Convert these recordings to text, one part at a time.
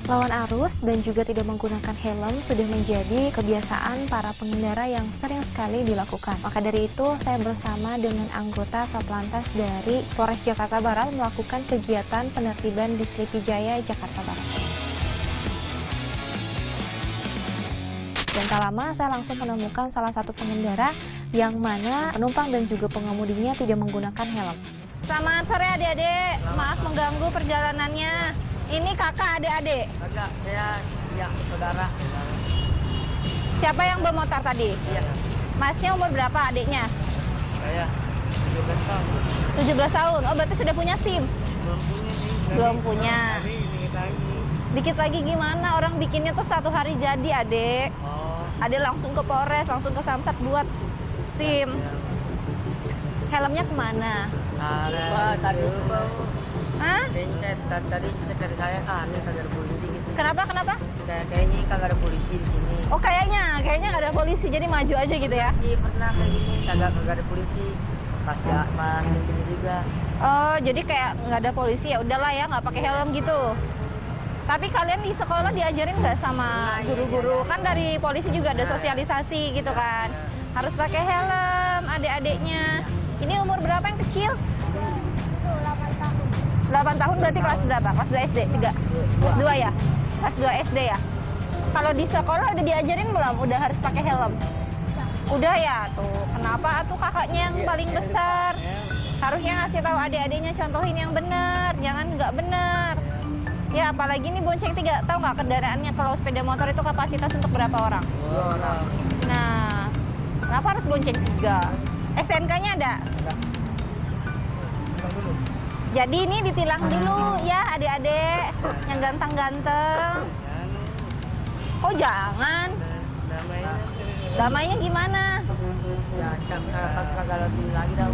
Lawan arus dan juga tidak menggunakan helm sudah menjadi kebiasaan para pengendara yang sering sekali dilakukan. Maka dari itu, saya bersama dengan anggota Satlantas dari Polres Jakarta Barat melakukan kegiatan penertiban di Sleepy Jaya, Jakarta Barat. Dan tak lama saya langsung menemukan salah satu pengendara yang mana penumpang dan juga pengemudinya tidak menggunakan helm. Selamat sore adik-adik, maaf mengganggu perjalanannya. Ini kakak adik-adik? Kakak, saya saudara. Siapa yang bawa motor tadi? Iya. Masnya umur berapa adiknya? Saya 17 tahun. 17 tahun, oh berarti sudah punya SIM? Belum punya sih. Belum punya. Tapi dikit lagi. Dikit lagi gimana? Orang bikinnya tuh 1 hari jadi adik. Oh. Adik langsung ke Polres, langsung ke Samsat buat SIM. Ya. Helmnya kemana? Wah, tadi Hah? kayaknya tadi sekali saya aneh kagak ada polisi gitu. Kenapa? Kayaknya kagak ada polisi di sini. Oh kayaknya nggak ada polisi, jadi maju aja gitu ya? Sih pernah kayak gini, kagak ada polisi. Pas di sini juga. Oh, jadi kayak nggak ada polisi, ya udahlah ya, nggak pakai helm gitu. Tapi kalian di sekolah diajarin nggak sama guru-guru? Kan dari polisi juga ada sosialisasi gitu kan. Harus pakai helm adik-adiknya. Ini umur berapa yang kecil? 8 tahun berarti kelas berapa? Kelas 2 SD? 3? Kelas 2 ya? Kelas 2 SD ya? Kalau di sekolah udah diajarin belum? Udah harus pakai helm? Udah ya? Tuh, kenapa tuh kakaknya yang paling besar? Harusnya ngasih tahu adik-adiknya, contohin yang benar, jangan nggak benar. Ya, apalagi nih bonceng 3, tahu nggak kendaraannya kalau sepeda motor itu kapasitas untuk berapa orang? 2 orang. Nah, kenapa harus bonceng 3? STNK-nya ada? Jadi ini ditilang dulu ya adik-adik yang ganteng-ganteng. Oh jangan. Damainya gimana? Ya, kagak lewat sini lagi dah.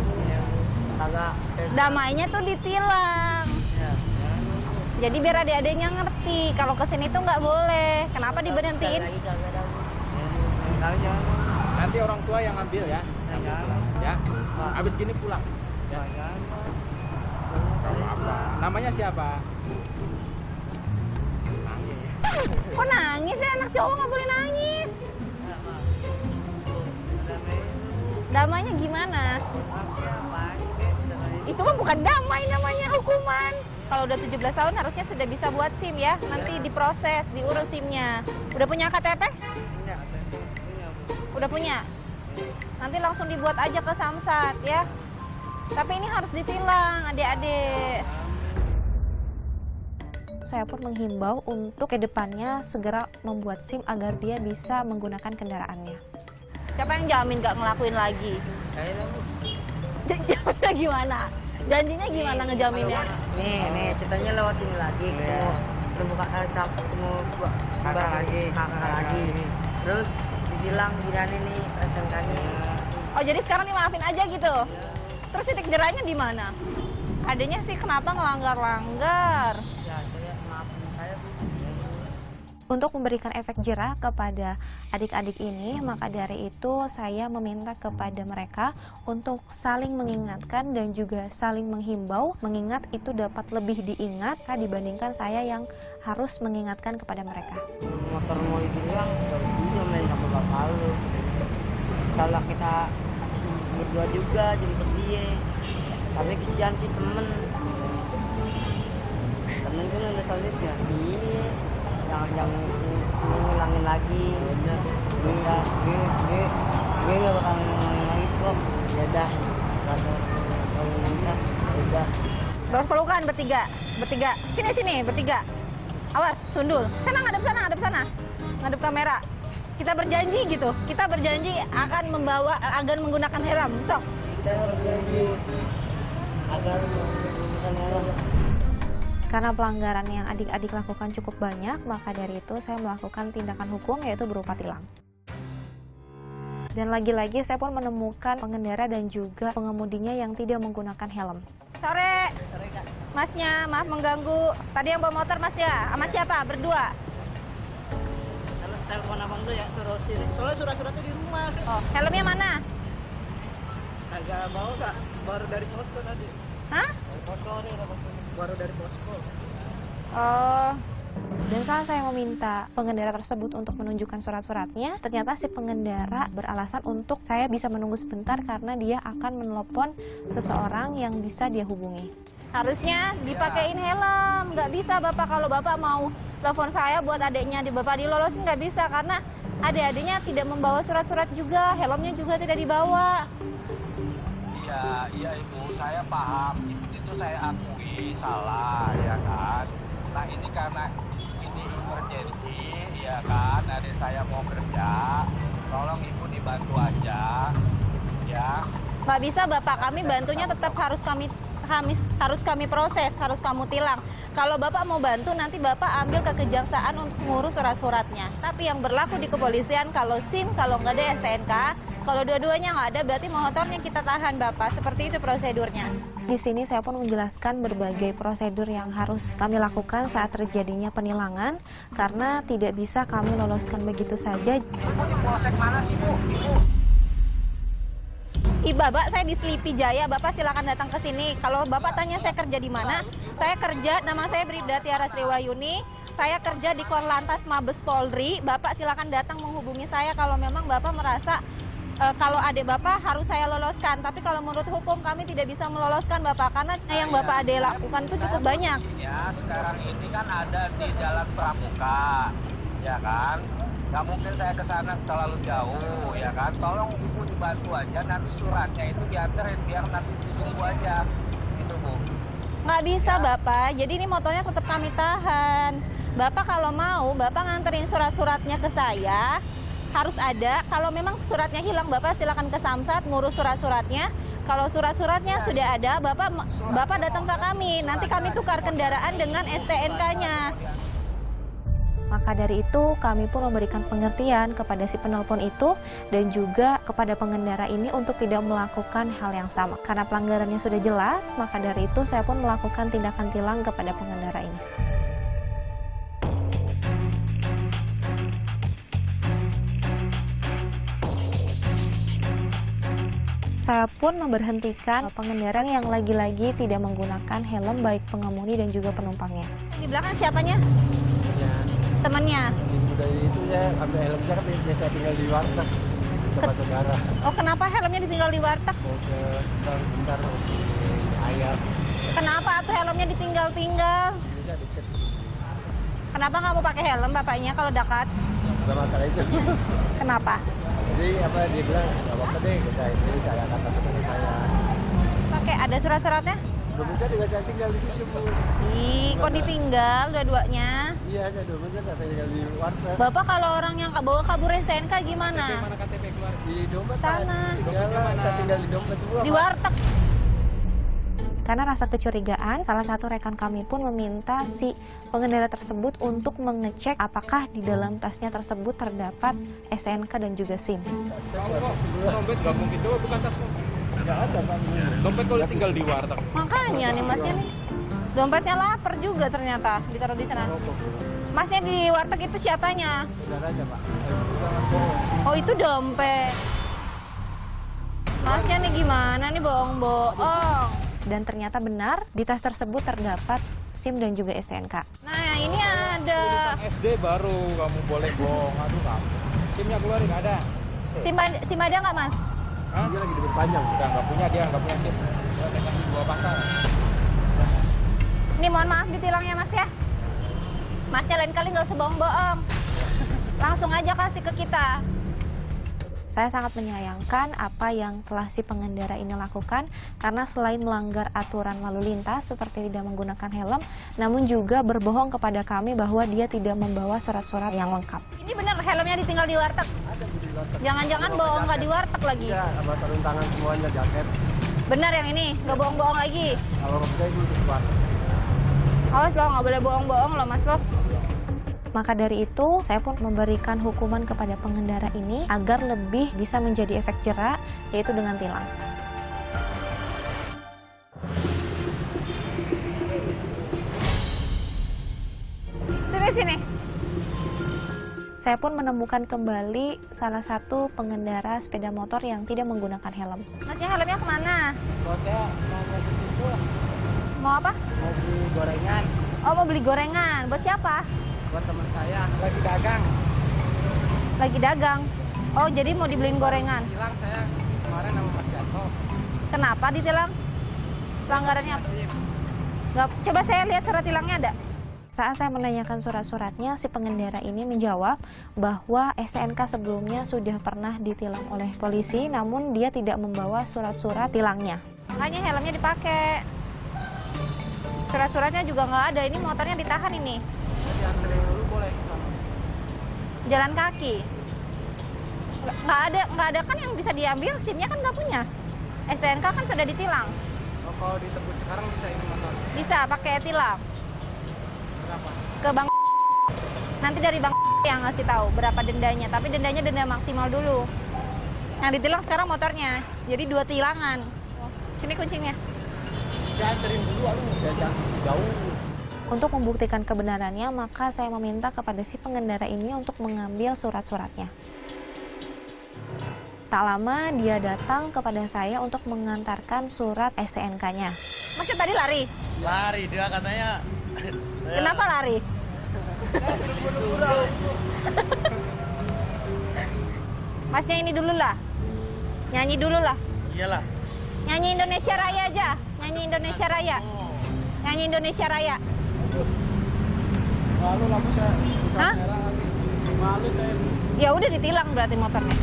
Kagak. Damainya tuh ditilang. Jadi biar adik-adiknya ngerti kalau kesini tuh nggak boleh. Kenapa diberhentiin? Nanti orang tua yang ambil ya. Ya. Habis gini pulang. Ya. Namanya siapa? Kok nangis ya? Anak cowok nggak boleh nangis. Damainya gimana? Itu mah bukan damai namanya, hukuman. Kalau udah 17 tahun harusnya sudah bisa buat SIM ya. Nanti diproses, diurus SIM-nya. Udah punya KTP? Udah punya? Nanti langsung dibuat aja ke Samsat ya. Tapi ini harus ditilang adik-adik. Saya pun menghimbau untuk kedepannya segera membuat SIM agar dia bisa menggunakan kendaraannya. Siapa yang jamin nggak ngelakuin lagi? Kayaknya Bu. Jaminnya gimana? Janjinya gimana ngejaminnya? Nih, ceritanya lewat sini lagi. Ketemu kakak lagi. Terus dibilang gini nih SMK-nya. Oh jadi sekarang dimaafin aja gitu? Terus titik jerahnya di mana? Adanya sih kenapa ngelanggar-langgar? Ya, saya maafin saya Bu. Untuk memberikan efek jerah kepada adik-adik ini, maka dari itu saya meminta kepada mereka untuk saling mengingatkan dan juga saling menghimbau. Mengingat itu dapat lebih diingat dibandingkan saya yang harus mengingatkan kepada mereka. Motor mau dibilang baru dia main sama bapak lu. Salah kita berdua juga jadi dia. Tapi kesian sih temen kan ada salibnya. Iya. Yang ngulangin lagi. Iya. Gue gak bakal ngulangin lagi kok. Ya dah. Udah. Berpelukan bertiga. Sini bertiga. Awas, sundul. Sana ngadep sana. Ngadep kamera. Kita berjanji gitu. Kita berjanji akan menggunakan helm. Sok. Kita berjanji agar menggunakan helm. Karena pelanggaran yang adik-adik lakukan cukup banyak, maka dari itu saya melakukan tindakan hukum yaitu berupa tilang. Dan lagi-lagi saya pun menemukan pengendara dan juga pengemudinya yang tidak menggunakan helm. Sore Kak. Masnya, maaf mengganggu. Tadi yang bawa motor Mas ya? Sama siapa? Berdua? Telepon abang tuh ya suruh sini. Soalnya surat-suratnya di rumah. Oh, helmnya mana? Agak mau Kak, baru dari posko tadi. Hah? Dari posko nih, baru dari posko. Oh, Dan saat saya meminta pengendara tersebut untuk menunjukkan surat-suratnya, ternyata si pengendara beralasan untuk saya bisa menunggu sebentar karena dia akan menelpon seseorang yang bisa dia hubungi. Harusnya dipakein helm, nggak bisa Bapak. Kalau Bapak mau telepon saya buat adiknya, Bapak dilolosin nggak bisa karena adik-adiknya tidak membawa surat-surat juga, helmnya juga tidak dibawa. Iya Ibu, saya paham. Itu saya akui salah, ya kan. Nah ini karena ini emergency, ya kan. Adik saya mau kerja, tolong Ibu dibantu aja, ya. Nggak bisa Bapak, kami bantunya tetap harus kami proses, harus kamu tilang. Kalau Bapak mau bantu, nanti Bapak ambil ke kejaksaan untuk ngurus surat-suratnya. Tapi yang berlaku di kepolisian, kalau SIM, kalau nggak ada STNK, kalau dua-duanya nggak ada, berarti motornya kita tahan Bapak. Seperti itu prosedurnya. Di sini saya pun menjelaskan berbagai prosedur yang harus kami lakukan saat terjadinya penilangan, karena tidak bisa kami loloskan begitu saja. Ibu di polsek mana sih Bu? Ibu? Bapak, saya di Selipi Jaya. Bapak silakan datang ke sini. Kalau Bapak tanya saya kerja di mana, saya kerja, nama saya Bribda Tiara Sriwayuni. Saya kerja di Korlantas Mabes Polri. Bapak silakan datang menghubungi saya kalau memang Bapak merasa kalau adik Bapak harus saya loloskan. Tapi kalau menurut hukum kami tidak bisa meloloskan Bapak karena yang Bapak adik lakukan itu cukup banyak. Sekarang ini kan ada di Jalan Pramuka, ya kan? Nggak mungkin saya ke sana terlalu jauh, ya kan? Tolong Ibu dibantu aja, nanti suratnya itu diantarin biar nanti ditunggu aja, gitu Bu. Nggak bisa Bapak, jadi ini motornya tetap kami tahan. Bapak kalau mau, Bapak nganterin surat-suratnya ke saya, harus ada. Kalau memang suratnya hilang, Bapak silakan ke Samsat ngurus surat-suratnya. Kalau surat-suratnya sudah ada, Bapak datang ke kami. Nanti kami tukar kendaraan dengan STNK-nya. Maka dari itu kami pun memberikan pengertian kepada si penelpon itu dan juga kepada pengendara ini untuk tidak melakukan hal yang sama. Karena pelanggarannya sudah jelas, maka dari itu saya pun melakukan tindakan tilang kepada pengendara ini. Saya pun memberhentikan pengendara yang lagi-lagi tidak menggunakan helm baik pengemudi dan juga penumpangnya. Di belakang siapanya? Temannya. Minggu dari itu saya ambil helm saya kan biasa tinggal di warteg sama saudara. Oh, kenapa helmnya ditinggal di warteg? Mau ke bentar ayam. Kenapa tuh helmnya ditinggal-tinggal? Bisa deket. Kenapa nggak mau pakai helm bapaknya kalau dekat? Gak masalah itu. Kenapa? Jadi apa dia bilang nggak apa-apa deh kita ini kayak kata saudara saya. Pakai ada surat-suratnya? Dompet saya juga saya tinggal di situ Bu. Ih, kok ditinggal dua-duanya? Iya saya dompetnya saya tinggal di warteg. Bapak kalau orang yang bawa kabur STNK gimana? Mana KTP keluar? Di dompet Sana. saya tinggal di dompet semua. Di Pak. warteg. Karena rasa kecurigaan, salah satu rekan kami pun meminta si pengendara tersebut untuk mengecek apakah di dalam tasnya tersebut terdapat STNK dan juga SIM. Dompet nggak mungkin, coba bukan tasmu. Nggak ada Pak. Dompet kalau tinggal di warteg. Makanya nih masnya nih. Dompetnya lapar juga ternyata ditaruh di sana. Masnya di warteg itu siapanya? Saudaranya Pak. Oh, itu dompet. Masnya nih gimana nih bohong-bohong. Dan ternyata benar, di tas tersebut terdapat SIM dan juga STNK. Nah, ini ada. SD baru kamu boleh bohong, aduh kamu. SIM-nya keluarin, ada. SIM ada nggak, Mas? Hah? Dia lagi diperpanjang. Udah nggak punya dia, nggak punya SIM. Udah saya kasih 2 pasang. Ini mohon maaf ditilang ya, Mas ya. Masnya lain kali nggak usah bohong-bohong. Langsung aja kasih ke kita. Saya sangat menyayangkan apa yang telah si pengendara ini lakukan karena selain melanggar aturan lalu lintas seperti tidak menggunakan helm, namun juga berbohong kepada kami bahwa dia tidak membawa surat-surat yang lengkap. Ini bener helmnya ditinggal di warteg. Ada Bu di warteg. Jangan-jangan bohong nggak di warteg lagi. Iya, sama sarung tangan semuanya jaket. Bener yang ini, nggak bohong-bohong lagi. Kalau saya dulu di warteg. Awas lo, nggak boleh bohong-bohong lo, Mas lo. Maka dari itu, saya pun memberikan hukuman kepada pengendara ini agar lebih bisa menjadi efek jera, yaitu dengan tilang. Sini. Saya pun menemukan kembali salah satu pengendara sepeda motor yang tidak menggunakan helm. Masnya helmnya kemana? Bos saya mau kumpul, Mau apa? mau beli gorengan. Oh, mau beli gorengan. Buat siapa? Buat teman saya lagi dagang. Lagi dagang. Oh, jadi mau dibeliin gorengan. Hilang saya kemarin sama Mas Yanto. Kenapa ditilang? Pelanggarannya apa? SIM. Nggak, coba saya lihat surat tilangnya ada. Saat saya menanyakan surat-suratnya, si pengendara ini menjawab bahwa STNK sebelumnya sudah pernah ditilang oleh polisi, namun dia tidak membawa surat-surat tilangnya. Hanya helmnya dipakai. Surat-suratnya juga nggak ada. Ini motornya ditahan ini. Jadi anterin dulu boleh ke sana. Jalan kaki. Nggak ada kan yang bisa diambil. SIM-nya kan nggak punya. STNK kan sudah ditilang. Oh, kalau ditebus sekarang bisa ini motor. Bisa pakai tilang. Berapa? Ke bank. Nanti dari bank yang ngasih tahu berapa dendanya. Tapi dendanya denda maksimal dulu. Yang ditilang sekarang motornya. Jadi 2 tilangan. Sini kuncinya. Saya anterin dulu, jauh. Untuk membuktikan kebenarannya, maka saya meminta kepada si pengendara ini untuk mengambil surat-suratnya. Tak lama dia datang kepada saya untuk mengantarkan surat STNK-nya. Masnya tadi lari? Lari dia katanya. Kenapa lari? Masnya ini dulu lah. Nyanyi dulu lah. Iyalah. Nyanyi Indonesia Raya aja. Nyanyi Indonesia Raya. Nyanyi Indonesia Raya. Malu lampu saya. Hah? Malu saya. Ya udah ditilang berarti motornya.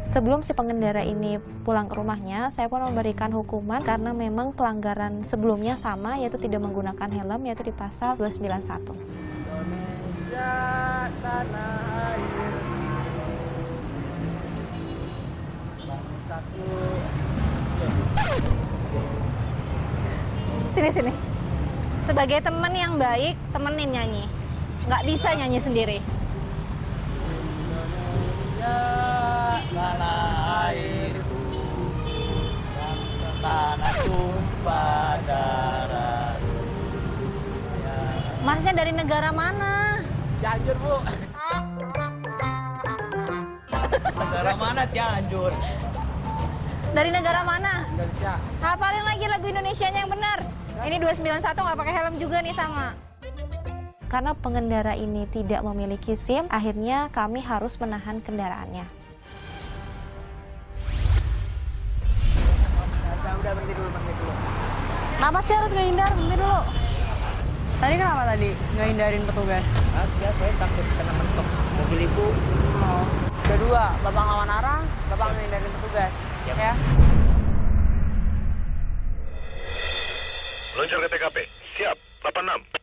Sebelum si pengendara ini pulang ke rumahnya, saya pun memberikan hukuman karena memang pelanggaran sebelumnya sama, yaitu tidak menggunakan helm, yaitu di pasal 291. Indonesia tanah air. Bangsaku. Sini. Sebagai teman yang baik, temenin nyanyi. Nggak bisa nyanyi sendiri. Indonesia tanah airku, bangsa tanah tumpah darahku. Masnya dari negara mana? Cianjur, Bu. Negara mana Cianjur? Dari negara mana? Indonesia. Hafalin lagi lagu Indonesianya yang benar. Ini 291 nggak pakai helm juga nih sama. Karena pengendara ini tidak memiliki SIM, akhirnya kami harus menahan kendaraannya. Udah berhenti dulu. Kenapa sih harus ngehindar? Berhenti dulu. Tadi kenapa tadi ngehindarin petugas? Ya saya takut kena mentok mobil ibu. Oh. Udah 2, Bapak ngelawan arah, Bapak ngehindarin petugas. Ya. Meluncur ke TKP. Siap, 86.